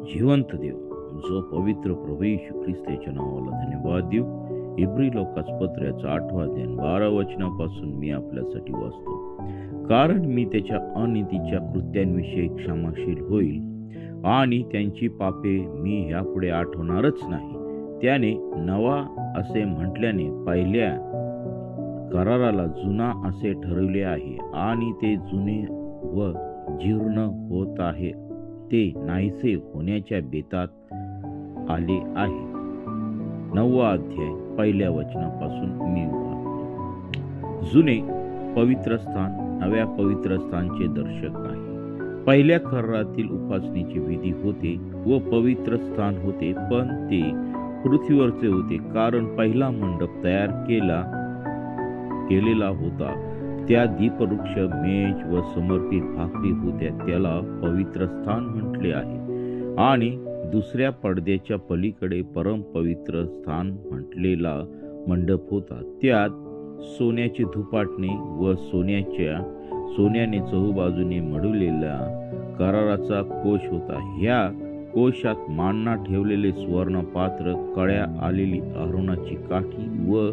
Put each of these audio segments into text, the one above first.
जिवंत देव, जो पवित्र प्रभू येशू ख्रिस्त याच्या नावाला धन्यवाद देऊ. इब्री लोकास याचा 8वा अध्याय 12 वचनापासून मी आपल्यासाठी वाचतो. कारण मी त्याच्या अनितीच्या कृत्यांविषयी क्षमाशील होईल आणि त्यांची पापे मी ह्यापुढे आठवणारच नाही. त्याने नवा असे म्हटल्याने पहिल्या कराराला जुना असे ठरवले आहे आणि ते जुने व जीर्ण होत आहे ते नाहीसे होण्याच्या बेतात आले आहे. 9वा अध्याय 1 वचनापासून मी वाचतो. जुने पवित्र स्थान नव्या पवित्र स्थानचे दर्शक आहे. पहिल्या करारातील उपासनेची विधी होते व पवित्र स्थान होते, पण ते पृथ्वीवरचे होते, कारण पहिला मंडप तयार केलेला होता. त्या दीपवृक्ष, मेज व समर्पित भाकरी होत्या, त्याला पवित्र स्थान म्हटले आहे. आणि दुसऱ्या पडद्याच्या पलीकडे परम पवित्र स्थान म्हटलेला मंडप होता. त्यात सोन्याचे धुपाटणे व सोन्याने चहूबाजूने मढवलेला कराराचा कोश होता. ह्या कोशात मांडणा ठेवलेले स्वर्ण पात्र, कळ्या आलेली अरुणाची काठी व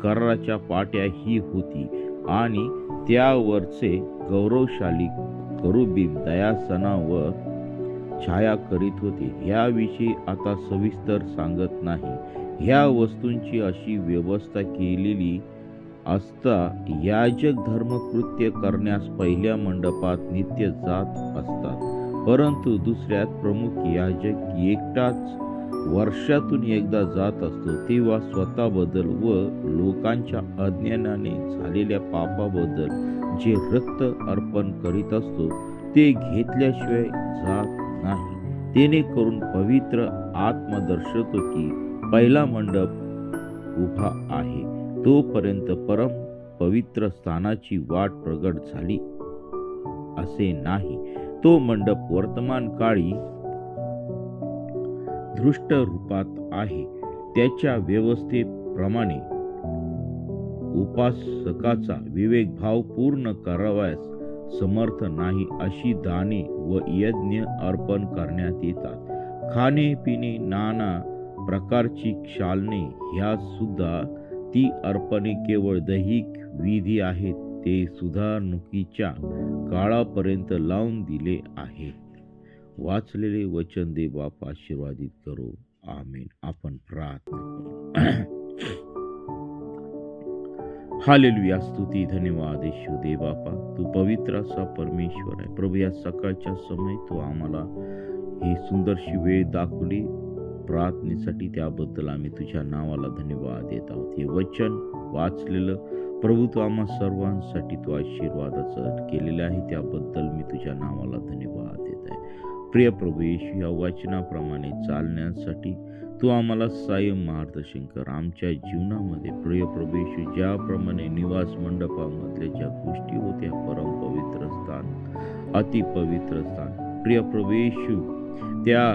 कराराच्या पाट्या ही होती आणि त्यावरचे गौरवशाली करुबीम दयासनावर छाया करीत होते. ह्याविषयी आता सविस्तर सांगत नाही. ह्या वस्तूंची अशी व्यवस्था केलेली असता याजक धर्मकृत्य करण्यास पहिल्या मंडपात नित्य जात असतात, परंतु दुसऱ्यात प्रमुख याजक एकटाच वर्षातून एकदा जात असतो. तेव्हा स्वतःबद्दल व लोकांच्या अज्ञानाने झालेल्या पापाबद्दल जे रक्त अर्पण करीत असतो ते घेतल्याशिवाय जात नाही. तेने करून पवित्र आत्मा दर्शवतो की पहिला मंडप उभा आहे, तोपर्यंत परम पवित्र स्थानाची वाट प्रगट झाली असे नाही. तो मंडप वर्तमान काळी दृष्ट रूपात आहे. त्याच्या व्यवस्थेप्रमाणे उपासकाचा विवेक भाव पूर्ण करावयास समर्थ नाही अशी दाने व यज्ञ अर्पण करण्यात येतात. खाणे पिणे, नाना प्रकारची क्षालने ह्या सुद्धा ती अर्पणे केवळ दैहिक विधी आहेत. ते सुधारणुकीच्या काळापर्यंत लावून दिले आहे. वाचलेले वचन दे बापा आशीर्वादित करो. आमेन. आपण प्रार्थना करू. हालेलुया. स्तुती धन्यवाद येशू दे बापा, तू पवित्र असा परमेश्वर आहे. प्रभू, या सकाळच्या समय तू आम्हाला ही सुंदरशी वेळ दाखवली प्रार्थनेसाठी, त्याबद्दल आम्ही तुझ्या नावाला धन्यवाद देत आहोत. हे वचन वाचलेलं प्रभू तू आम्हा सर्वांसाठी तू आशीर्वादाचं केलेलं आहे, त्याबद्दल मी तुझ्या नावाला धन्यवाद देत आहे. प्रिय प्रभू येशू, या वचनाप्रमाणे चालण्यासाठी तू आम्हाला सायं मार्गदर्शन कर. आमच्या जीवनामध्ये प्रिय प्रभू येशू, ज्याप्रमाणे निवास मंडपामधल्या ज्या गोष्टी होत्या, परम पवित्र स्थान, अतिपवित्र स्थान, प्रिय प्रभू येशू, त्या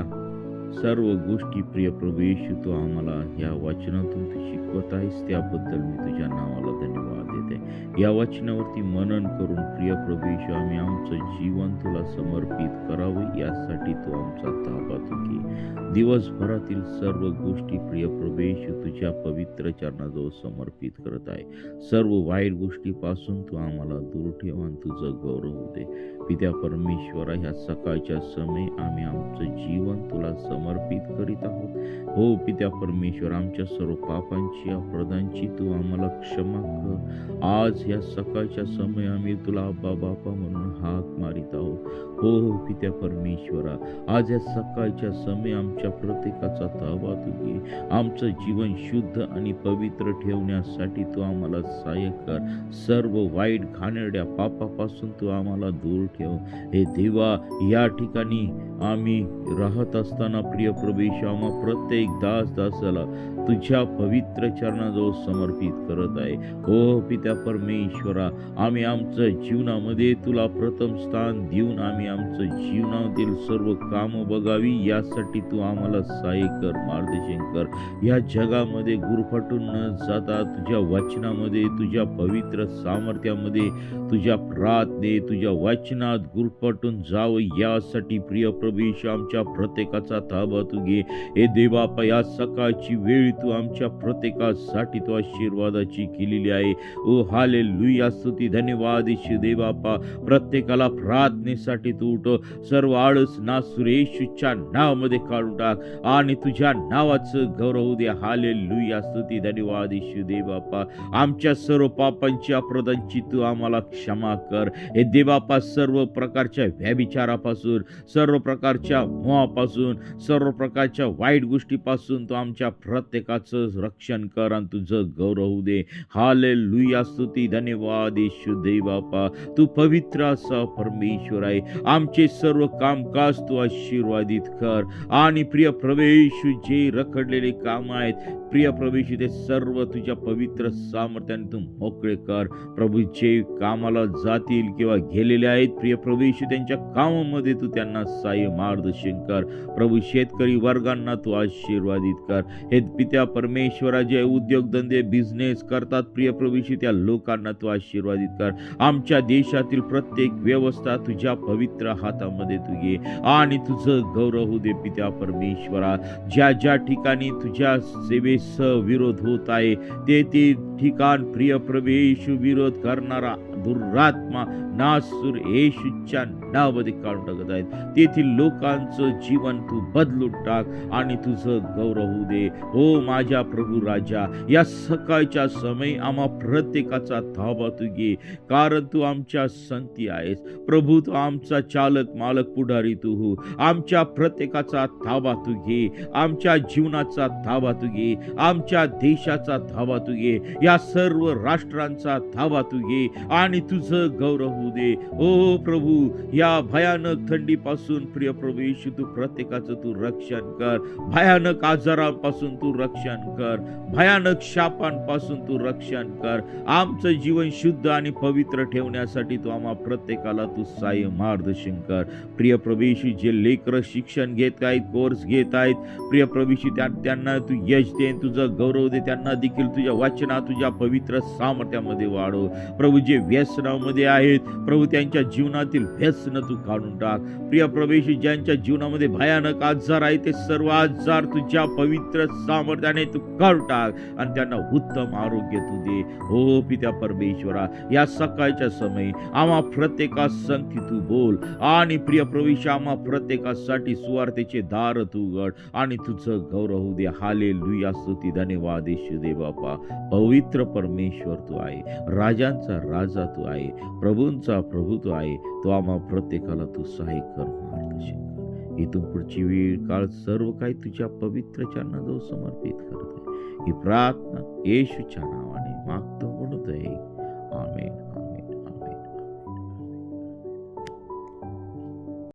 सर्व गोष्टी प्रिय प्रभू येशू तू आम्हाला या वचनातून तू शिकवत आहेस, त्याबद्दल मी तुझ्या नावाला धन्यवाद देत आहे. या वचनावरती मनन करून प्रिय प्रभू येशू आम्ही आमचं जीवन तुला समर्पित करावं, यासाठी तू आमचा ताबा तू घे. दिवसभरातील सर्व गोष्टी प्रिय प्रभू येशू तुझ्या पवित्र चरणाजवळ समर्पित करत आहे. सर्व वाईट गोष्टीपासून तू आम्हाला दूर ठेव आणि तुझं गौरव होते. पित्या परमेश्वरा, ह्या सकाळच्या समय आम्ही आमचं जीवन तुला समर्पित करीत आहोत. हो पित्या परमेश्वर, आमच्या सर्व पापांची अपराधांची तू आम्हाला क्षमा कर. आज ह्या सकाळच्या समय आम्ही तुला अब्बा बापा म्हणून हाक मारित आहोत. हो पित्या परमेश्वरा, आज या सकाळच्या समय आमच्या प्रत्येकाचा ताबा तू घे. आमचं जीवन शुद्ध आणि पवित्र ठेवण्यासाठी तू आम्हाला सहाय्य कर. सर्व वाईट घाणेरड्या पापापासून तू आम्हाला दूर ठेव. हे देवा, या ठिकाणी आम्ही राहत असताना प्रिय प्रभू येशू, आम्हा प्रत्येक दासाला तुझ्या पवित्र चरणाजवळ समर्पित करत आहे. हो पित्या परमेश्वरा, आम्ही आमचं जीवनामध्ये तुला प्रथम स्थान देऊन आम्ही आमचं जीवनातील सर्व कामं बघावी, यासाठी तू आम्हाला सहाय्य कर, मार्गदर्शन कर. या जगामध्ये गुरफटून न जाता तुझ्या वचनामध्ये, तुझ्या पवित्र सामर्थ्यामध्ये, तुझ्या प्रार्थने, तुझ्या वचनात गुरफटून जावं, यासाठी प्रिय प्रभू येशू आमच्या प्रत्येकाचा ताबा तू घे. हे देवबापा, या सकाळची वेळ तू आमच्या प्रत्येकासाठी तू आशीर्वादाची केलेली आहे. ओ हालेलुया, स्तुती धन्यवाद येशू देवबापा. प्रत्येकाला प्रार्थनेसाठी तू उठ, सर्व आळस नासूर येशूच्या नावामध्ये काढून टाक आणि तुझ्या नावाचं गौरव होऊ दे. हालेलुया, स्तुती धन्यवाद येशू देवबापा. आमच्या सर्व पापांची अपराधांची तू आम्हाला क्षमा कर. हे देवबापा, सर्व प्रकारच्या व्यभिचारापासून, सर्व प्रकारच्या मोहापासून, सर्व प्रकारच्या वाईट गोष्टीपासून तू आमच्या प्रत्येकाचं रक्षण कर आणि तुझं गौरव होऊ दे. हालेलुया, स्तुती धन्यवाद येशू देवबापा. तू पवित्र असा परमेश्वर आहे. आमचे सर्व कामकाज तू आशीर्वादित कर आणि प्रिय प्रभू जे रखडलेले काम आहेत, प्रिय प्रभू ते सर्व तुझ्या पवित्र सामर्थ्याने तू मोकळे कर. प्रभू जे कामाला जातील किंवा गेलेले आहेत, प्रिय प्रभू त्यांच्या कामामध्ये तू त्यांना सहाय्य मार्गदर्शन कर. प्रभू शेतकरी वर्गांना तू आशीर्वादित कर. हे पित्या परमेश्वरा, जे उद्योगधंदे बिझनेस करतात, प्रिय प्रभू त्या लोकांना तू आशीर्वादित कर. आमच्या देशातील प्रत्येक व्यवस्था तुझ्या पवित्र हातामध्ये तू घे आणि तुझं गौरव होऊ दे. पित्या परमेश्वरा, ज्या ज्या ठिकाणी तुझ्या सेवेस विरोध होत आहे, ते ठिकाण प्रिय प्रभू येशू विरोध करणारा दुरात्मा नासूर येशूच्या नावामध्ये काढून टाकत आहेत. तेथील लोकांचं जीवन तू बदलून टाक आणि तुझं गौरव होऊ दे. हो माझ्या प्रभू राजा, या सकाळच्या समय आम्हा प्रत्येकाचा ताबा तू घे, कारण तू आमच्या संती आहेस. प्रभू, तू आमचा चालक, मालक, पुढारी तू हो. आमच्या प्रत्येकाचा ताबा तू घे, आमच्या जीवनाचा ताबा तू घे, आमच्या देशाचा ताबा तू घे, या सर्व राष्ट्रांचा ताबा तू घे आणि तुझं गौरव होऊ दे. ओ प्रभू, या भयानक थंडीपासून प्रिय प्रभू येशू तू प्रत्येकाचं तू रक्षण कर. भयानक आजारांपासून तू रक्षण कर, भयानक शापांपासून तू रक्षण कर. आमचं जीवन शुद्ध आणि पवित्र ठेवण्यासाठी तू आम्हा प्रत्येकाला तू सहाय्य मार्गदर्शन कर. प्रिय प्रभू येशू जे लेकरं शिक्षण घेत आहेत, कोर्स घेत आहेत, प्रिय प्रभू येशू त्यांना तू यश दे, तुझं गौरव दे. त्यांना देखील तुझ्या वचनात, तुझ्या पवित्र सामर्थ्यामध्ये वाढव. प्रभू, जे व्यसनामध्ये आहेत, प्रभू त्यांच्या जीवनातील व्यसन तू काढून टाक. प्रिय प्रभू येशू, ज्यांच्या जीवनामध्ये भयानक आजार आहे, ते सर्व आजार तुझ्या पवित्र सामर्थ्याने तू काढून टाक आणि त्यांना उत्तम आरोग्य तू दे. हो पित्या परमेश्वरा, या सकाळच्या समय आम्हा प्रत्येकासंगती तू बोल आणि प्रिय प्रभू येशू आम्हा प्रत्येकासाठी सुवार्तेचे दार तू उघड आणि तुझं गौरव होऊ दे. हालेलुया, स्तुती धन्यवाद येशू देवबापा. पवित्र परमेश्वर तू आहे, राजांचा राजा तू आहे, प्रभूंचा प्रभू तू आहे. तो आम्हा प्रत्येकाला तू सहाय्य कर, मार्गदर्शन कर. इथून पुढची वेळ काळ सर्व काही तुझ्या पवित्र चरणाजवळ समर्पित करत आहे. ही प्रार्थना येशूच्या नावाने माग